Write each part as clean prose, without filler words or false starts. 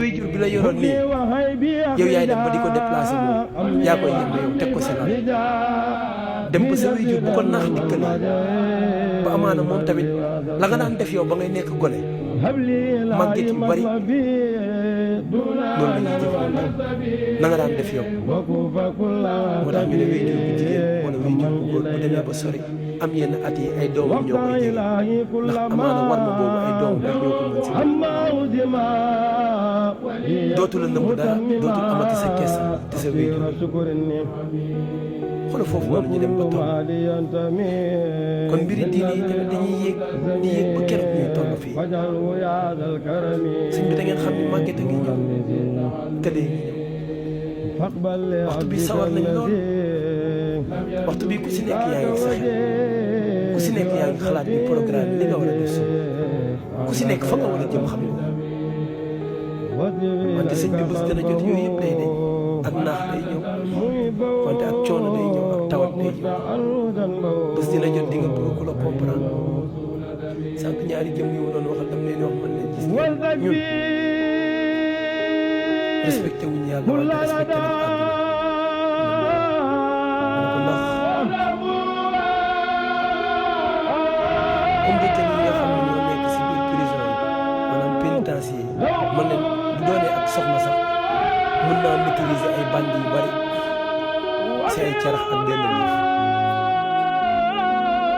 waajur bi la yoroon nii yow yaay dem ba di ko déplacé moom yaa koy yem yow teg ko si lal dem ba sa waajur bu ko naax dikkalee ba amaana moom tamit la nga daan def yow ba ngay nekk gone màgget yu bari loolu la ñuy jëfandikoo na nga daan def yow moo tax ñu ne waajur bu jigéen wala waajur bu góor bu demee ba sori am yenn at yi ay doomam ñoo koy jël ndax amaana war ma boobu ay doomam rek ñoo ko mën si dootu la nëbb dara dootul amati sa kees te sa waajur xoolal foofu noonu ñu dem ba toll kon mbiri diine yi tamit dañuy yéeg di yéeg ba keroog ñuy toll fii sëñ bi da ngeen xam ni màgget a ngi ñëw tëddee ngi ñëw waxtu bi sawar nañ lool waxtu bi ku si nekk yaa ngi sa xel ku si nekk yaa ngi xalaat ni programme li nga war a def suba ku si nekk fa nga war a jëm xam nga wante sëñ bi bés dana jot yooyu yëpp day deñ ak naax day ñëw wante ak coono day ñëw ak tawat day ñëw bés dina jot di nga bëgg ku la comprendre sànq ñaari jëm yi ma doon waxal dam leen wax man leen gis ñun respecté wuñ yàlla wante respecté nañ àdduna comme de tey nga xam ne ñoo nekk si biir prison yi maanaam pénitencier yi man leen bu doonee ak soxna sax mën naa maîtriser ay band yu bari si ay carax ak benn liif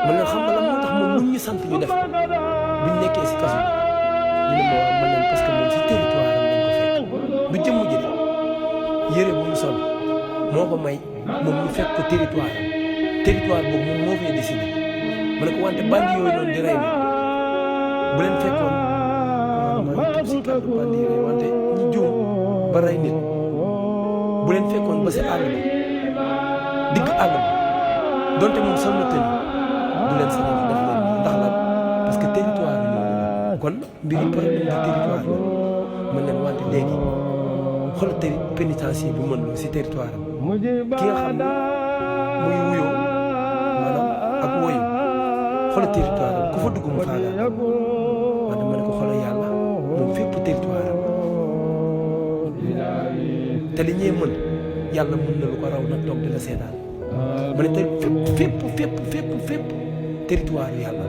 man leen xam nga lan moo tax moom lu ñu sant ñu def buñ nekkee si kaso ñu ne ma waa man leen parce que moom si territoire am lañ ko fekk du jëmm ji de yére bu mu sol moo ko may moom ñu fekk ko territoire am territoire boobu moom moo fay décidé ma ne ko wante bandi yooyu noonu di rey ni bu leen fekkoon maa ngi si kàddu bandi yi rey wante ñi juum ba rey nit bu leen fekkoon ba si àll ba digg àll ba donte moom sol na tëni du leen sañal def leen ndax lan parce que territoire yi ñoo kon mbiri problème de territoire la mën leen wante léegi xoolal pénitencier bi mën si territoire am ki nga xam ne muy wuyoo maanaam ak woyu xoolal territoire am ku fa dugg mu faaga wante ma ne ko xoolal yàlla moom fépp territoire am te li ñee mën yàlla mën na lu ko raw nag toog di la seetaan ma ne te fépp territoire yàlla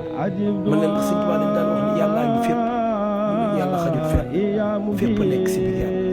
man leen sëñ Tuubaa leen daan wax ni yàllaa ngi fépp yàlla xajul fépp a nekk si biir yàlla